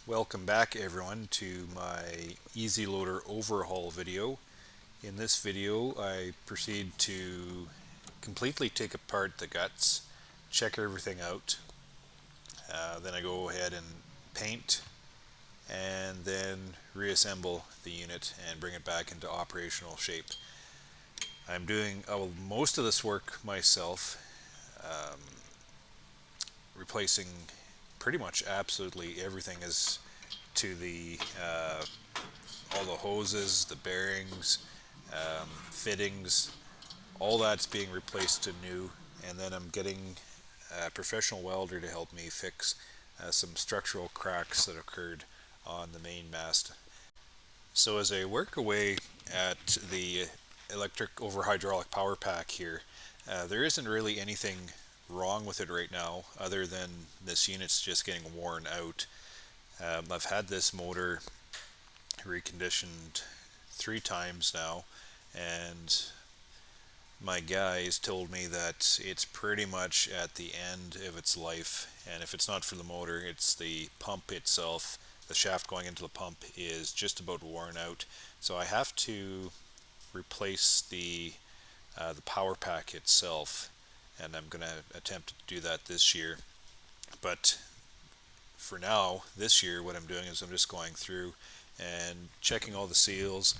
Welcome back everyone to my Ezyloader Overhaul video. In this video I proceed to completely take apart the guts, check everything out, then I go ahead and paint and then reassemble the unit and bring it back into operational shape. I'm doing most of this work myself, replacing pretty much absolutely everything as to the all the hoses, the bearings, fittings, all that's being replaced to new, and then I'm getting a professional welder to help me fix some structural cracks that occurred on the main mast. So as I work away at the electric over hydraulic power pack here, there isn't really anything wrong with it right now other than this unit's just getting worn out. I've had this motor reconditioned 3 times now, and my guys told me that it's pretty much at the end of its life, and if it's not for the motor, it's the pump itself. The shaft going into the pump is just about worn out, so I have to replace the power pack itself, and I'm going to attempt to do that this year. But for now, this year, what I'm doing is I'm just going through and checking all the seals,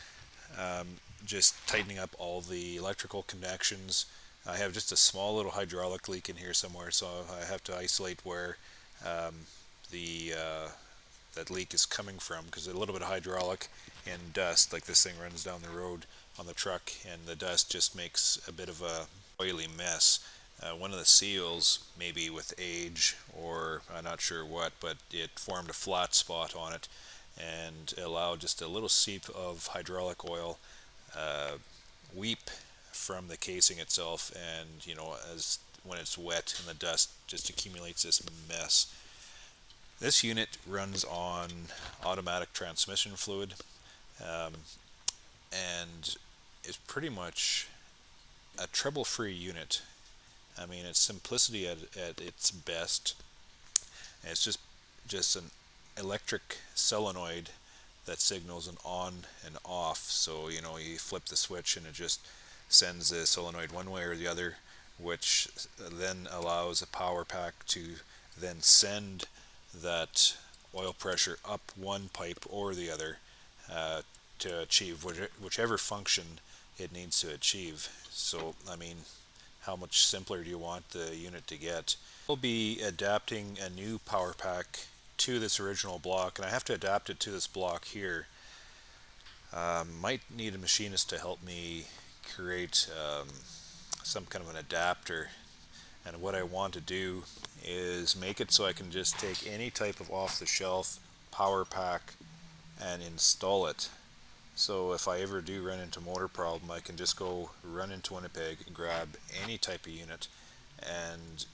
just tightening up all the electrical connections. I have just a small little hydraulic leak in here somewhere, so I have to isolate where that leak is coming from, because a little bit of hydraulic and dust, like this thing runs down the road on the truck, and the dust just makes a bit of a oily mess. One of the seals, maybe with age or I'm not sure what, but it formed a flat spot on it and allowed just a little seep of hydraulic oil weep from the casing itself, and as when it's wet and the dust just accumulates this mess. This unit runs on automatic transmission fluid, and is pretty much a trouble-free unit. I mean, it's simplicity at its best. And it's just an electric solenoid that signals an on and off. So you flip the switch and it just sends the solenoid one way or the other, which then allows a power pack to then send that oil pressure up one pipe or the other to achieve whichever function it needs to achieve. So I mean, how much simpler do you want the unit to get? We'll be adapting a new power pack to this original block, and I have to adapt it to this block here. Might need a machinist to help me create some kind of an adapter, and what I want to do is make it so I can just take any type of off-the-shelf power pack and install it. So if I ever do run into a motor problem, I can just go run into Winnipeg and grab any type of unit and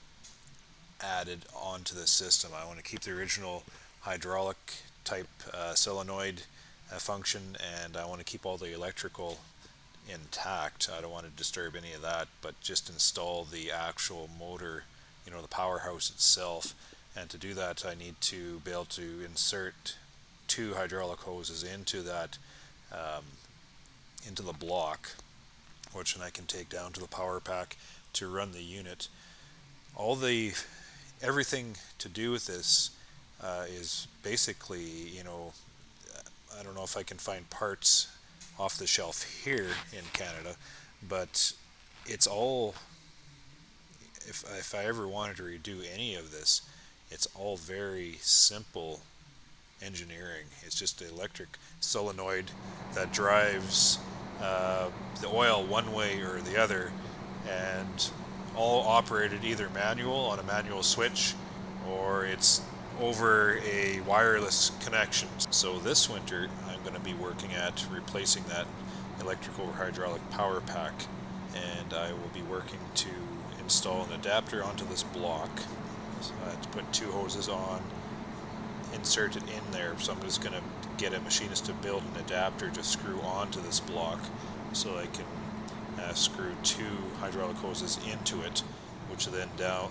add it onto the system. I want to keep the original hydraulic type solenoid function, and I want to keep all the electrical intact. I don't want to disturb any of that, but just install the actual motor, the powerhouse itself. And to do that, I need to be able to insert 2 hydraulic hoses into that into the block, which then I can take down to the power pack to run the unit. Everything to do with this is basically, I don't know if I can find parts off the shelf here in Canada, but it's all, if I ever wanted to redo any of this, it's all very simple engineering. It's just the electric solenoid that drives the oil one way or the other, and all operated either manual on a manual switch, or it's over a wireless connection. So this winter I'm going to be working at replacing that electrical or hydraulic power pack, and I will be working to install an adapter onto this block. So I have to put 2 hoses on, insert it in there. So I'm just going to get a machinist to build an adapter to screw onto this block, so I can screw 2 hydraulic hoses into it, which then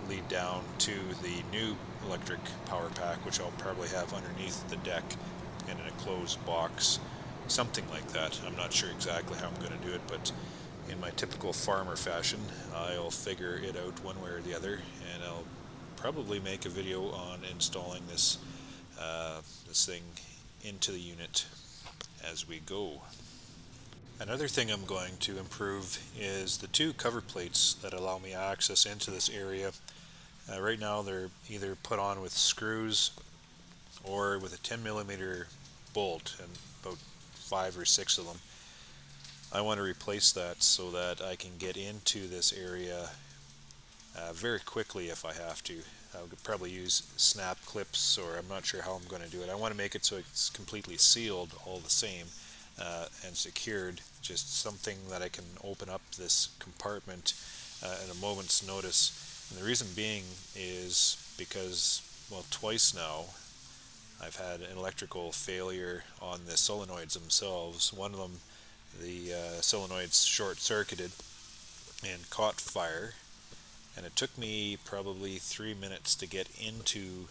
lead down to the new electric power pack, which I'll probably have underneath the deck and in a closed box, something like that. I'm not sure exactly how I'm going to do it, but in my typical farmer fashion, I'll figure it out one way or the other, and I'll probably make a video on installing this thing into the unit as we go. Another thing I'm going to improve is the two cover plates that allow me access into this area. Right now they're either put on with screws or with a 10mm bolt, and about 5 or 6 of them. I want to replace that so that I can get into this area very quickly if I have to. I would probably use snap clips, or I'm not sure how I'm going to do it. I want to make it so it's completely sealed all the same and secured, just something that I can open up this compartment at a moment's notice. And the reason being is because, well, twice now I've had an electrical failure on the solenoids themselves. One of them, the solenoids short-circuited and caught fire, and it took me probably 3 minutes to get into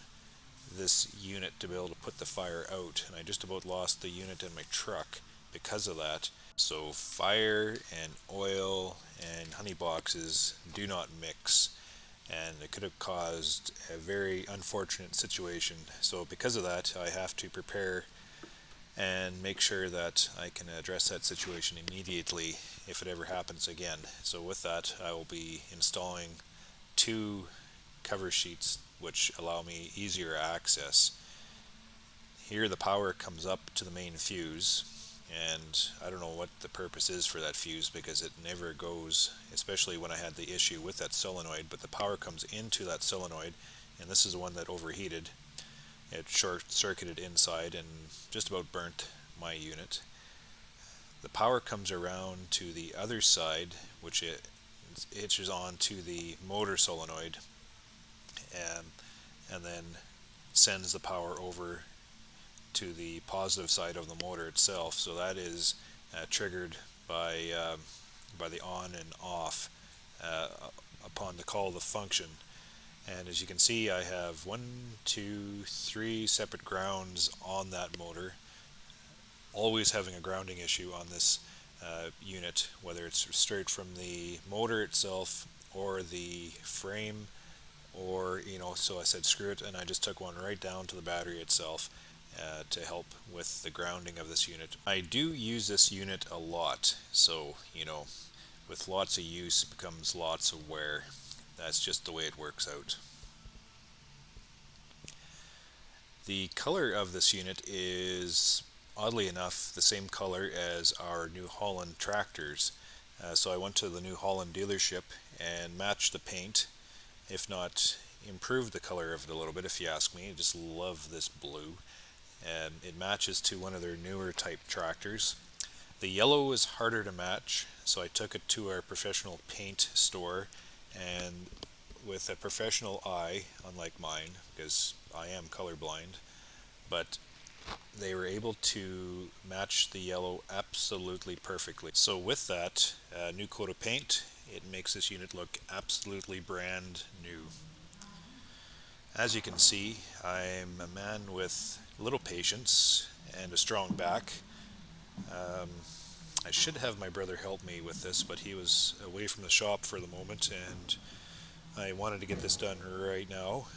this unit to be able to put the fire out, and I just about lost the unit in my truck because of that. So fire and oil and honey boxes do not mix, and it could have caused a very unfortunate situation. So because of that, I have to prepare and make sure that I can address that situation immediately if it ever happens again. So with that, I will be installing 2 cover sheets which allow me easier access. Here the power comes up to the main fuse, and I don't know what the purpose is for that fuse because it never goes, especially when I had the issue with that solenoid, but the power comes into that solenoid, and this is the one that overheated. It short-circuited inside and just about burnt my unit. The power comes around to the other side, which it hitches on to the motor solenoid, and then sends the power over to the positive side of the motor itself. So that is triggered by the on and off upon the call of the function. And as you can see, I have 1, 2, 3 separate grounds on that motor, always having a grounding issue on this unit, whether it's straight from the motor itself or the frame, or, so I said screw it, and I just took one right down to the battery itself to help with the grounding of this unit. I do use this unit a lot, so, with lots of use becomes lots of wear. That's just the way it works out. The color of this unit is, oddly enough, the same color as our New Holland tractors. So I went to the New Holland dealership and matched the paint, if not improved the color of it a little bit, if you ask me. I just love this blue. And it matches to one of their newer type tractors. The yellow is harder to match, so I took it to our professional paint store, and with a professional eye, unlike mine, because I am colorblind, but they were able to match the yellow absolutely perfectly. So with that new coat of paint, it makes this unit look absolutely brand new. As you can see, I'm a man with little patience and a strong back. I should have my brother help me with this, but he was away from the shop for the moment, and I wanted to get this done right now.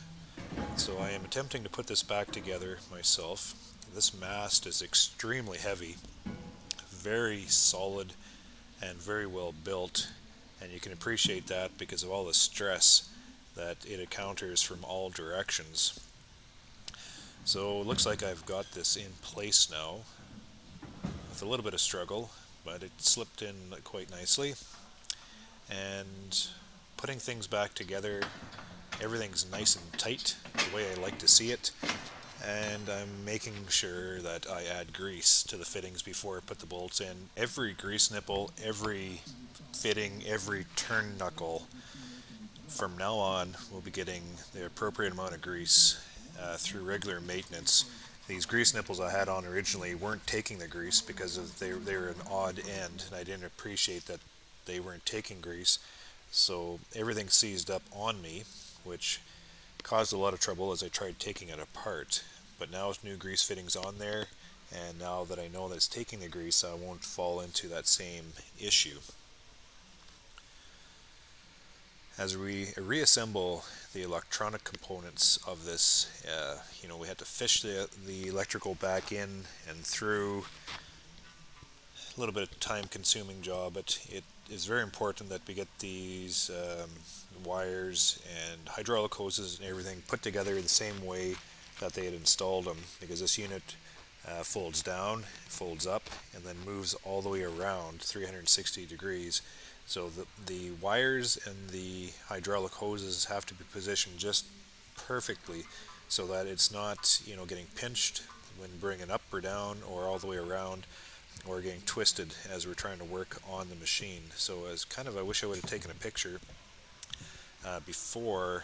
So I am attempting to put this back together myself. This mast is extremely heavy, very solid, and very well built, and you can appreciate that because of all the stress that it encounters from all directions. So it looks like I've got this in place now with a little bit of struggle, but it slipped in quite nicely. And putting things back together, everything's nice and tight the way I like to see it, and I'm making sure that I add grease to the fittings before I put the bolts in. Every grease nipple, every fitting, every turn knuckle from now on will be getting the appropriate amount of grease through regular maintenance. These grease nipples I had on originally weren't taking the grease because they were an odd end, and I didn't appreciate that they weren't taking grease. So everything seized up on me, which caused a lot of trouble as I tried taking it apart. But now with new grease fittings on there, and now that I know that it's taking the grease, I won't fall into that same issue. As we reassemble the electronic components of this, we had to fish the electrical back in and through. A little bit of time-consuming job, but it is very important that we get these wires and hydraulic hoses and everything put together the same way that they had installed them, because this unit folds down, folds up, and then moves all the way around 360 degrees. So the wires and the hydraulic hoses have to be positioned just perfectly so that it's not, getting pinched when bringing up or down or all the way around, or getting twisted as we're trying to work on the machine. So I wish I would have taken a picture before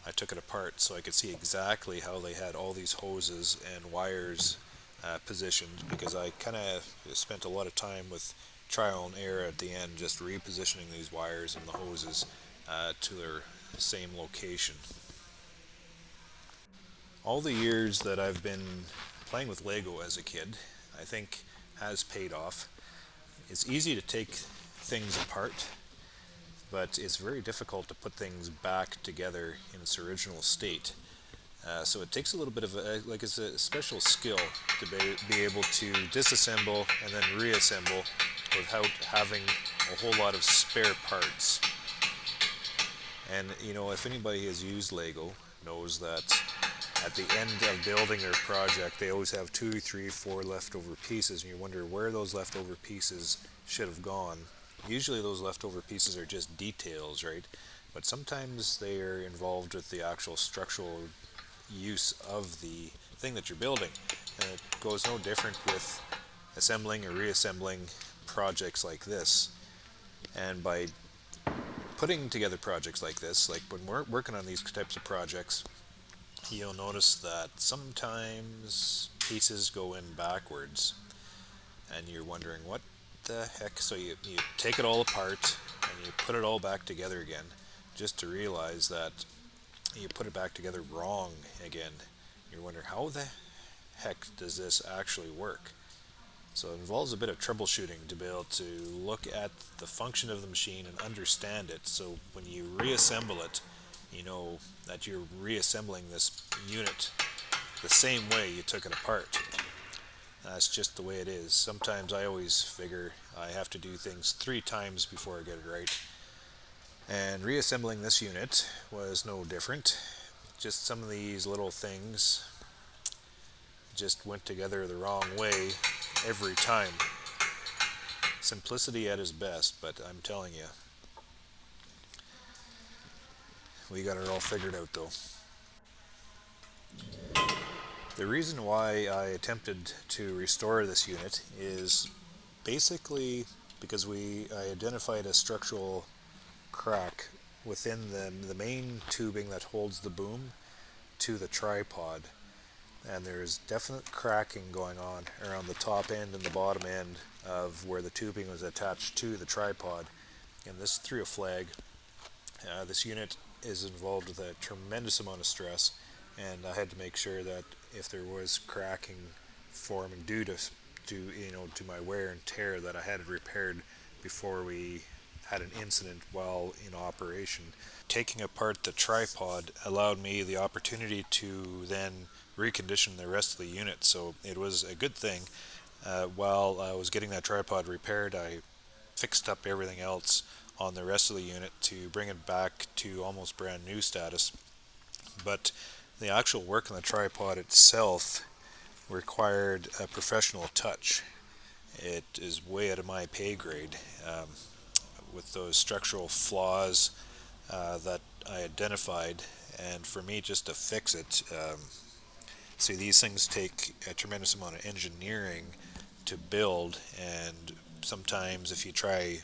I took it apart so I could see exactly how they had all these hoses and wires positioned, because I kind of spent a lot of time with trial and error at the end, just repositioning these wires and the hoses to their same location. All the years that I've been playing with Lego as a kid, I think has paid off. It's easy to take things apart, but it's very difficult to put things back together in its original state. So it takes a little bit of it's a special skill to be able to disassemble and then reassemble without having a whole lot of spare parts. And if anybody has used Lego knows that at the end of building their project, they always have 2, 3, 4 leftover pieces, and you wonder where those leftover pieces should have gone. Usually those leftover pieces are just details, right? But sometimes they are involved with the actual structural use of the thing that you're building. And it goes no different with assembling or reassembling projects like this. And by putting together projects like this, like when we're working on these types of projects, you'll notice that sometimes pieces go in backwards and you're wondering what the heck. So you take it all apart and you put it all back together again, just to realize that you put it back together wrong again. You're wondering, how the heck does this actually work? So it involves a bit of troubleshooting to be able to look at the function of the machine and understand it, so when you reassemble it, you know that you're reassembling this unit the same way you took it apart. That's just the way it is. Sometimes I always figure I have to do things 3 times before I get it right. And reassembling this unit was no different. Just some of these little things just went together the wrong way every time. Simplicity at its best, but I'm telling you, we got it all figured out though. The reason why I attempted to restore this unit is basically because I identified a structural crack within the main tubing that holds the boom to the tripod, and there's definite cracking going on around the top end and the bottom end of where the tubing was attached to the tripod, and this threw a flag. This unit is involved with a tremendous amount of stress, and I had to make sure that if there was cracking forming due to my wear and tear, that I had it repaired before we had an incident while in operation. Taking apart the tripod allowed me the opportunity to then recondition the rest of the unit, so it was a good thing. While I was getting that tripod repaired, I fixed up everything else on the rest of the unit to bring it back to almost brand new status. But the actual work on the tripod itself required a professional touch. It is way out of my pay grade. With those structural flaws that I identified, and for me just to fix it, see, these things take a tremendous amount of engineering to build, and sometimes if you try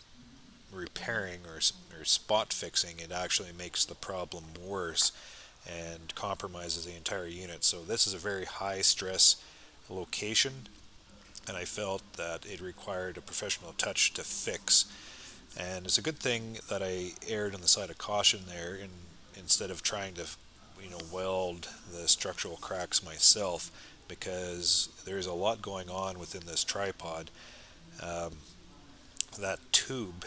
repairing or spot fixing, it actually makes the problem worse and compromises the entire unit. So this is a very high stress location, and I felt that it required a professional touch to fix. And it's a good thing that I erred on the side of caution there, instead of trying to weld the structural cracks myself, because there's a lot going on within this tripod. Um, that tube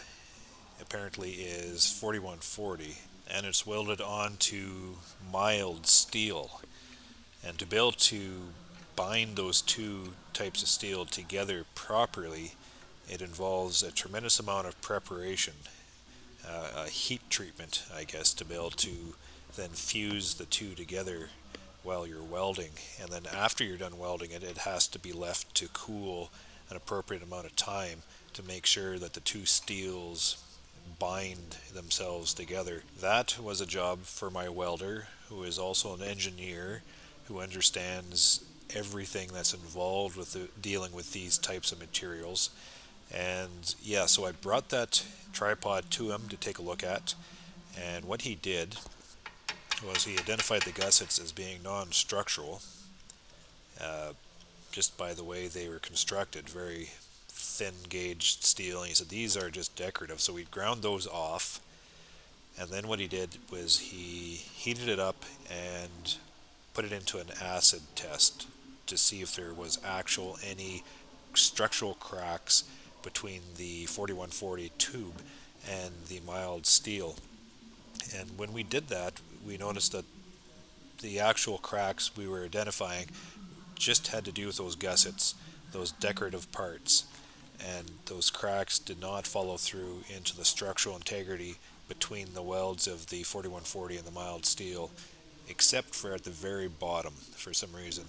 apparently is 4140, and it's welded onto mild steel. And to be able to bind those two types of steel together properly, it involves a tremendous amount of preparation, a heat treatment, I guess, to be able to then fuse the two together while you're welding. And then after you're done welding it, it has to be left to cool an appropriate amount of time to make sure that the two steels bind themselves together. That was a job for my welder, who is also an engineer, who understands everything that's involved with dealing with these types of materials. And yeah, so I brought that tripod to him to take a look at, and what he did was he identified the gussets as being non-structural, uh, just by the way they were constructed, very thin gauged steel, and he said these are just decorative. So we ground those off, and then what he did was he heated it up and put it into an acid test to see if there was any structural cracks between the 4140 tube and the mild steel. And when we did that, we noticed that the actual cracks we were identifying just had to do with those gussets, those decorative parts, and those cracks did not follow through into the structural integrity between the welds of the 4140 and the mild steel, except for at the very bottom. For some reason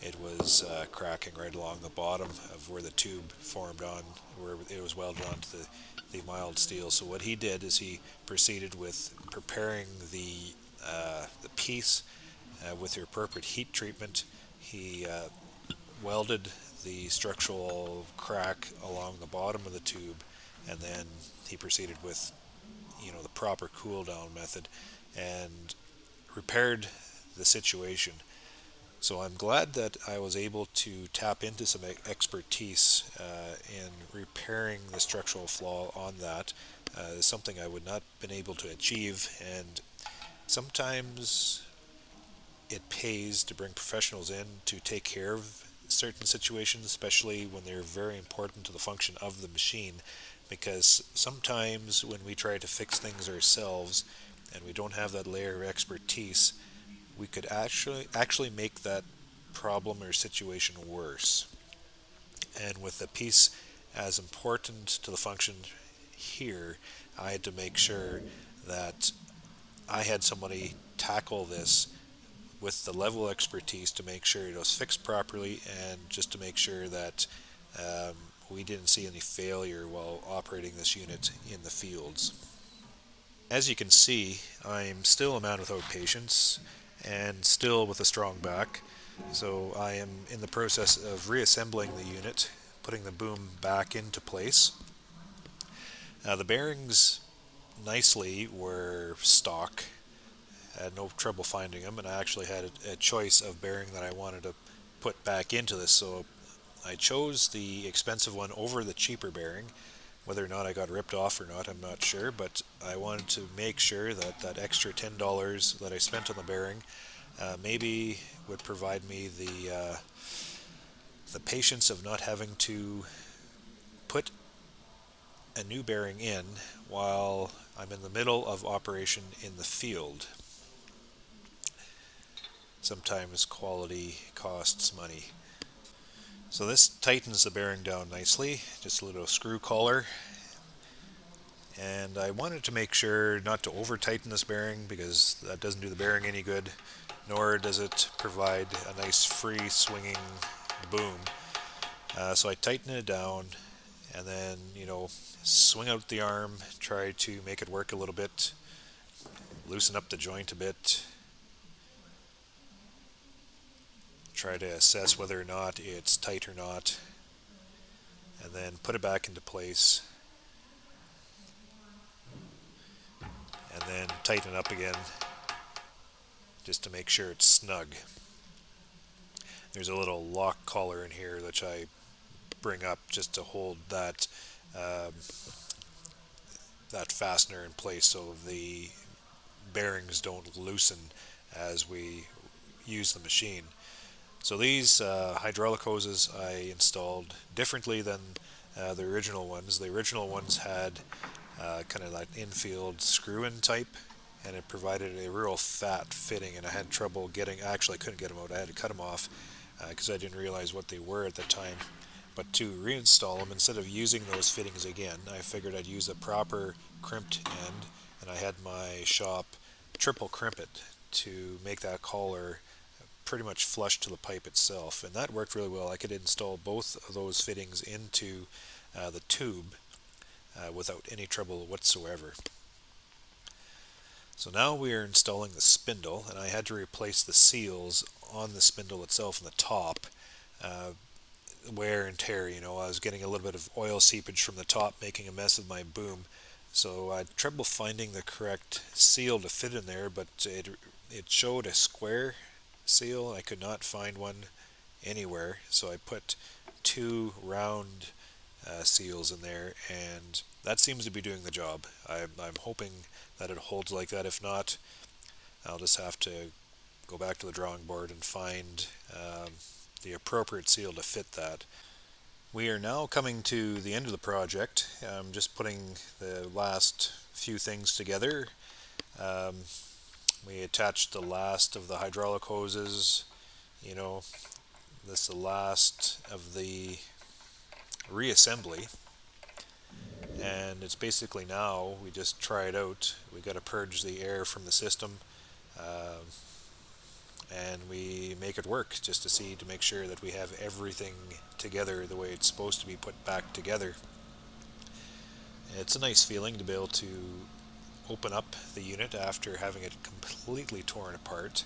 it was cracking right along the bottom of where the tube formed on, where it was welded onto the mild steel. So what he did is he proceeded with preparing the piece with the appropriate heat treatment. He welded the structural crack along the bottom of the tube, and then he proceeded with the proper cool down method and repaired the situation. So I'm glad that I was able to tap into some expertise in repairing the structural flaw on that. It's something I would not have been able to achieve, and sometimes it pays to bring professionals in to take care of certain situations, especially when they're very important to the function of the machine, because sometimes when we try to fix things ourselves and we don't have that layer of expertise, we could actually make that problem or situation worse. And with a piece as important to the function here, I had to make sure that I had somebody tackle this with the level of expertise to make sure it was fixed properly, and just to make sure that we didn't see any failure while operating this unit in the fields. As you can see, I'm still a man without patience and still with a strong back, so I am in the process of reassembling the unit, putting the boom back into place. The bearings nicely were stock. I had no trouble finding them, and I actually had a choice of bearing that I wanted to put back into this, so I chose the expensive one over the cheaper bearing. Whether or not I got ripped off or not, I'm not sure, but I wanted to make sure that that extra $10 that I spent on the bearing maybe would provide me the patience of not having to put a new bearing in while I'm in the middle of operation in the field. Sometimes quality costs money. So this tightens the bearing down nicely, just a little screw collar. And I wanted to make sure not to over tighten this bearing, because that doesn't do the bearing any good, nor does it provide a nice free swinging boom. So I tighten it down, and then swing out the arm, try to make it work a little bit, loosen up the joint a bit, try to assess whether or not it's tight or not, and then put it back into place, and then tighten it up again just to make sure it's snug. There's a little lock collar in here which I bring up just to hold that that fastener in place so the bearings don't loosen as we use the machine. So these hydraulic hoses I installed differently than the original ones. The original ones had kind of that infield screw-in type, and it provided a real fat fitting, and I had trouble getting, actually I couldn't get them out, I had to cut them off because I didn't realize what they were at the time. But to reinstall them, instead of using those fittings again, I figured I'd use a proper crimped end, and I had my shop triple crimp it to make that collar pretty much flush to the pipe itself, and that worked really well. I could install both of those fittings into the tube without any trouble whatsoever. So now we are installing the spindle, and I had to replace the seals on the spindle itself in the top. Wear and tear, I was getting a little bit of oil seepage from the top, making a mess of my boom. So I had trouble finding the correct seal to fit in there, but it showed a square seal. I could not find one anywhere, so I put two round seals in there, and that seems to be doing the job. I'm hoping that it holds like that. If not, I'll just have to go back to the drawing board and find the appropriate seal to fit that. We are now coming to the end of the project. I'm just putting the last few things together. We attached the last of the hydraulic hoses. This is the last of the reassembly, and it's basically now we just try it out. We got to purge the air from the system, and we make it work just to make sure that we have everything together the way it's supposed to be put back together. It's a nice feeling to be able to open up the unit after having it completely torn apart.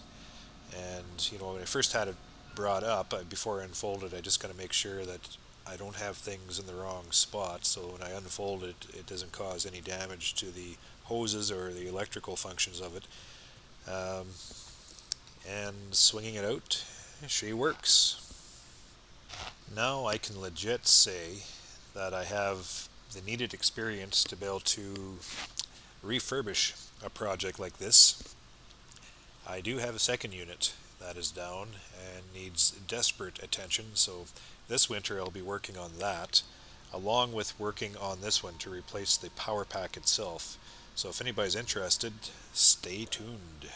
And when I first had it brought up, before I unfolded, I just got to make sure that I don't have things in the wrong spot, so when I unfold it, it doesn't cause any damage to the hoses or the electrical functions of it. And swinging it out, she works. Now I can legit say that I have the needed experience to be able to refurbish a project like this. I do have a second unit that is down and needs desperate attention, so this winter I'll be working on that, along with working on this one to replace the power pack itself. So if anybody's interested, stay tuned.